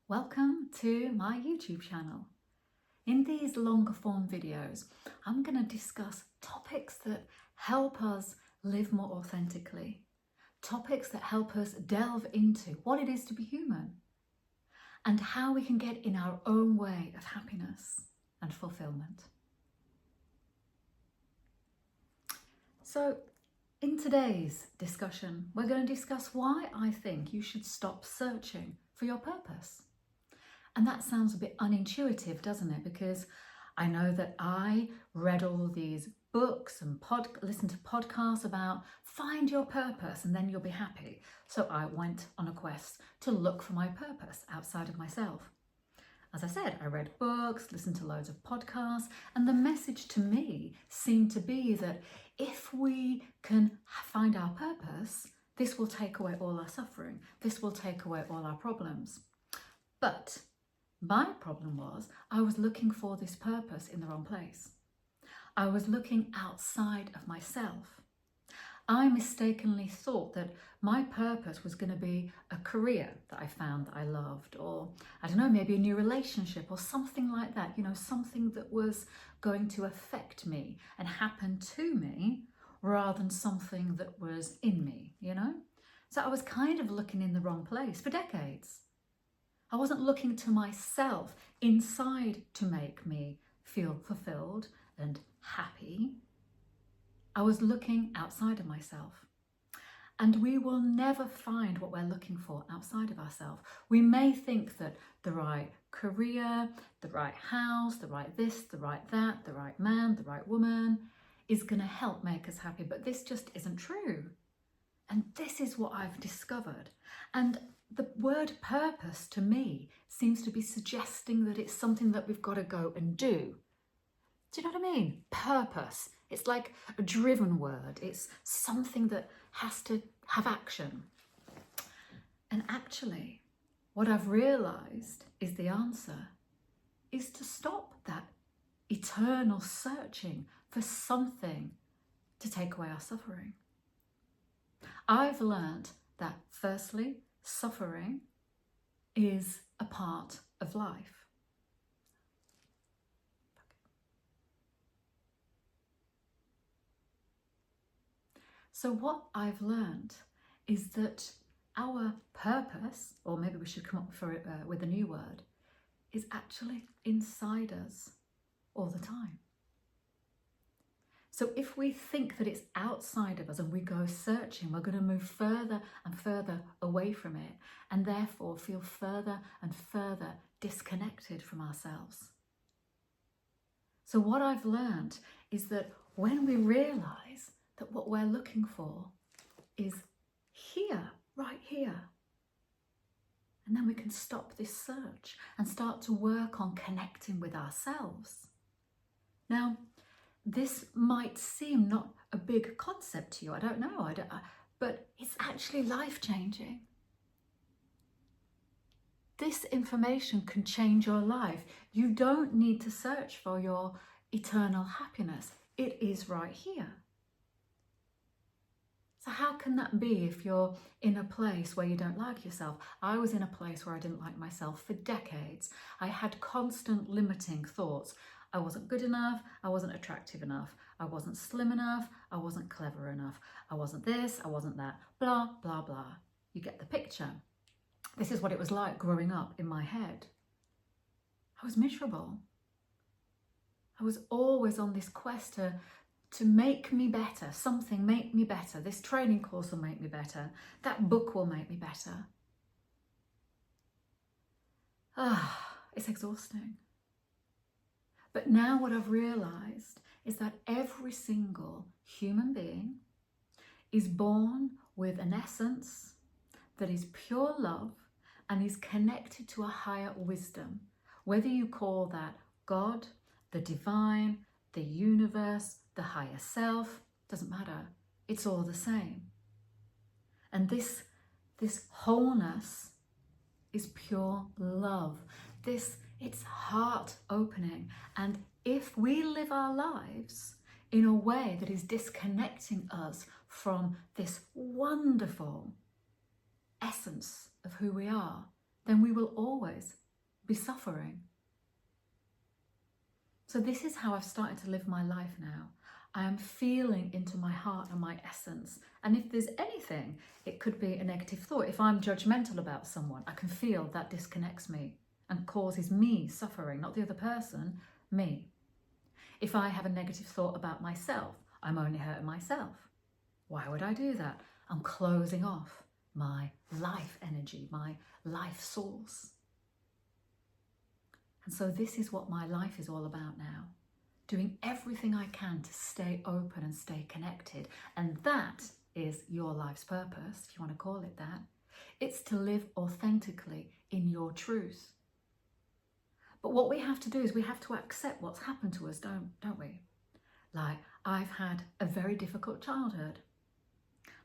Welcome to my YouTube channel. In these longer form videos, I'm going to discuss topics that help us live more authentically, topics that help us delve into what it is to be human, and how we can get in our own way of happiness and fulfillment. So, in today's discussion, we're going to discuss why I think you should stop searching for your purpose. And that sounds a bit unintuitive, doesn't it? Because I know that I read all these books and listened to podcasts about find your purpose and then you'll be happy. So I went on a quest to look for my purpose outside of myself. As I said, I read books, listened to loads of podcasts, and the message to me seemed to be that if we can find our purpose, this will take away all our suffering. This will take away all our problems. But my problem was I was looking for this purpose in the wrong place. I was looking outside of myself. I mistakenly thought that my purpose was going to be a career that I found that I loved, or I don't know, maybe a new relationship or something like that, something that was going to affect me and happen to me rather than something that was in me, So I was kind of looking in the wrong place for decades. I wasn't looking to myself inside to make me feel fulfilled and happy. I was looking outside of myself. And we will never find what we're looking for outside of ourselves. We may think that the right career, the right house, the right this, the right that, the right man, the right woman is going to help make us happy. But this just isn't true. And this is what I've discovered. And the word purpose to me seems to be suggesting that it's something that we've got to go and do. Do you know what I mean? Purpose. It's like a driven word. It's something that has to have action. And actually, what I've realised is the answer is to stop that eternal searching for something to take away our suffering. I've learned that firstly, suffering is a part of life. So what I've learned is that our purpose, or maybe we should come up with a new word, is actually inside us all the time. So if we think that it's outside of us and we go searching, we're going to move further and further away from it and therefore feel further and further disconnected from ourselves. So what I've learned is that when we realise that what we're looking for is here, right here, and then we can stop this search and start to work on connecting with ourselves. Now, this might seem not a big concept to you, I don't know, but it's actually life-changing. This information can change your life. You don't need to search for your eternal happiness. It is right here. So how can that be if you're in a place where you don't like yourself? I was in a place where I didn't like myself for decades. I had constant limiting thoughts. I wasn't good enough, I wasn't attractive enough, I wasn't slim enough, I wasn't clever enough, I wasn't this, I wasn't that, blah, blah, blah. You get the picture. This is what it was like growing up in my head. I was miserable. I was always on this quest to make me better, something make me better. This training course will make me better. That book will make me better. It's exhausting. But now what I've realised is that every single human being is born with an essence that is pure love and is connected to a higher wisdom. Whether you call that God, the divine, the universe, the higher self, doesn't matter. It's all the same. And this wholeness is pure love. It's heart opening. And if we live our lives in a way that is disconnecting us from this wonderful essence of who we are, then we will always be suffering. So this is how I've started to live my life now. I am feeling into my heart and my essence. And if there's anything, it could be a negative thought. If I'm judgmental about someone, I can feel that disconnects me and causes me suffering, not the other person, me. If I have a negative thought about myself, I'm only hurting myself. Why would I do that? I'm closing off my life energy, my life source. And so this is what my life is all about now. Doing everything I can to stay open and stay connected. And that is your life's purpose, if you want to call it that. It's to live authentically in your truth. But what we have to do is we have to accept what's happened to us, don't we? Like, I've had a very difficult childhood.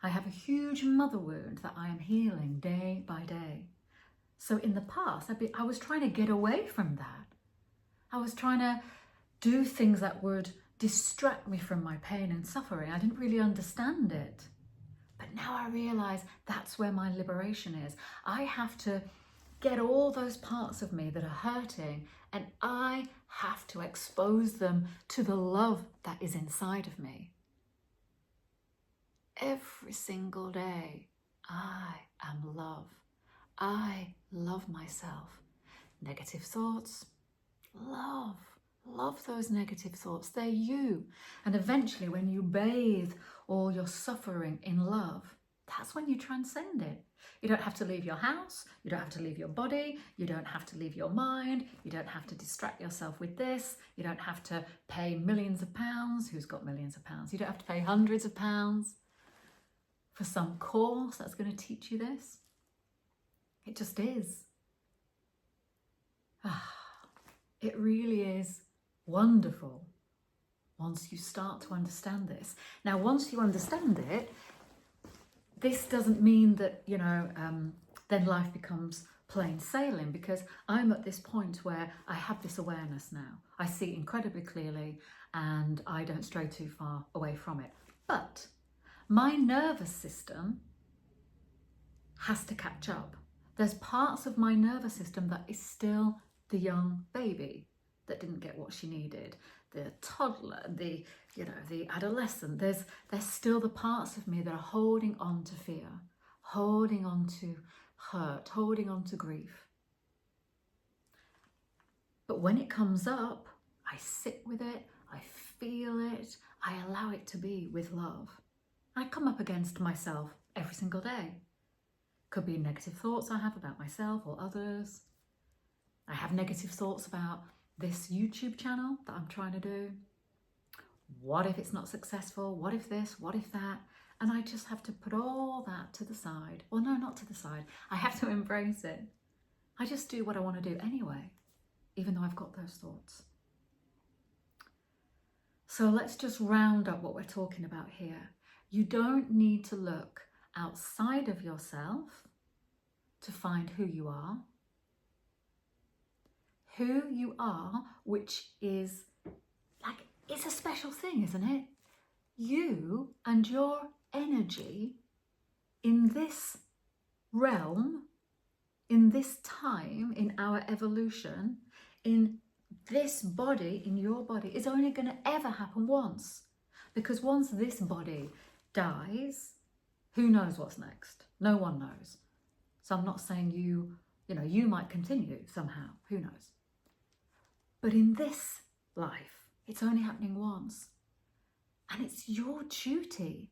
I have a huge mother wound that I am healing day by day. So in the past, I was trying to get away from that. I was trying to do things that would distract me from my pain and suffering. I didn't really understand it. But now I realize that's where my liberation is. I have to get all those parts of me that are hurting, and I have to expose them to the love that is inside of me. Every single day, I am love. I love myself. Negative thoughts, love those negative thoughts. They're you. And eventually, when you bathe all your suffering in love, that's when you transcend it. You don't have to leave your house. You don't have to leave your body. You don't have to leave your mind. You don't have to distract yourself with this. You don't have to pay millions of pounds. Who's got millions of pounds? You don't have to pay hundreds of pounds for some course that's going to teach you this. It just is. It really is wonderful once you start to understand this. Now, once you understand it, this doesn't mean that, then life becomes plain sailing, because I'm at this point where I have this awareness now. I see incredibly clearly and I don't stray too far away from it. But my nervous system has to catch up. There's parts of my nervous system that is still the young baby that didn't get what she needed, the toddler, the adolescent. There's still the parts of me that are holding on to fear, holding on to hurt, holding on to grief. But when it comes up, I sit with it, I feel it, I allow it to be with love. I come up against myself every single day. Could be negative thoughts I have about myself or others. I have negative thoughts about this YouTube channel that I'm trying to do. What if it's not successful? What if this? What if that? And I just have to put all that to the side. Well, no, not to the side. I have to embrace it. I just do what I want to do anyway, even though I've got those thoughts. So let's just round up what we're talking about here. You don't need to look outside of yourself to find who you are. Who you are, which is it's a special thing, isn't it? You and your energy in this realm, in this time, in our evolution, in this body, in your body, is only going to ever happen once. Because once this body dies, who knows what's next? No one knows. So I'm not saying you might continue somehow, who knows? But in this life, it's only happening once. And it's your duty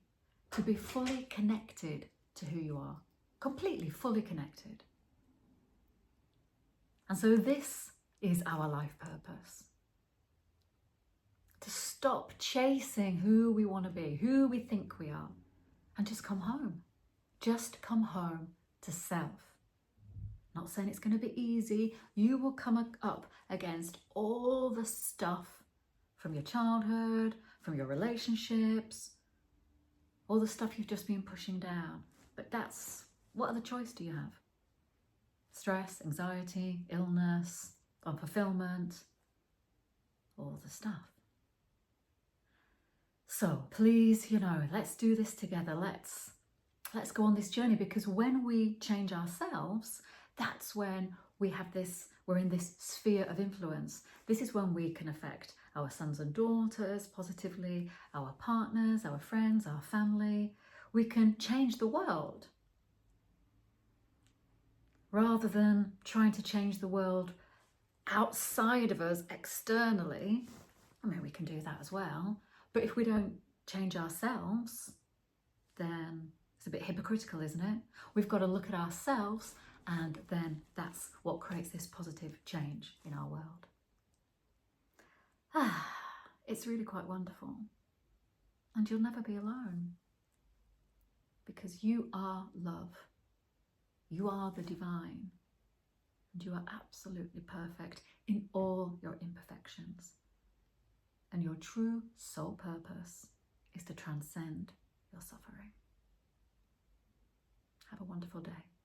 to be fully connected to who you are. Completely, fully connected. And so this is our life purpose. To stop chasing who we want to be, who we think we are, and just come home. Just come home to self. Not saying it's going to be easy. You will come up against all the stuff from your childhood, from your relationships, all the stuff you've just been pushing down. But what other choice do you have? Stress, anxiety, illness, unfulfillment, all the stuff. So please, let's do this together. Let's go on this journey, because when we change ourselves, That's when we're in this sphere of influence. This is when we can affect our sons and daughters positively, our partners, our friends, our family. We can change the world. Rather than trying to change the world outside of us externally, I mean, we can do that as well. But if we don't change ourselves, then it's a bit hypocritical, isn't it? We've got to look at ourselves, and then that's what creates this positive change in our world. It's really quite wonderful. And you'll never be alone, because you are love. You are the divine, and you are absolutely perfect in all your imperfections. And your true soul purpose is to transcend your suffering. Have a wonderful day.